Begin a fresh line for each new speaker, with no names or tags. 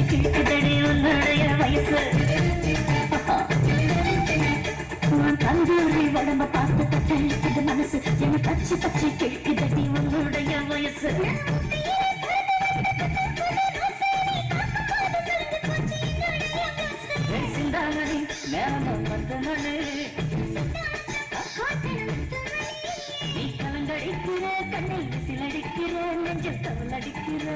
பச்சி கிழக்குதடி உன்னுடைய வயசு தந்தூரி உடம்ப பார்த்து தட்டழிக்குது மனசு என பச்சி பச்சி கிழக்குதடி உன்னுடைய வயசு சிந்தாமணி நேரம் வந்தனே நீ கலங்கடிக்கிற கண்ணில் சிலடிக்கிற நெஞ்சில் தவளடிக்கிற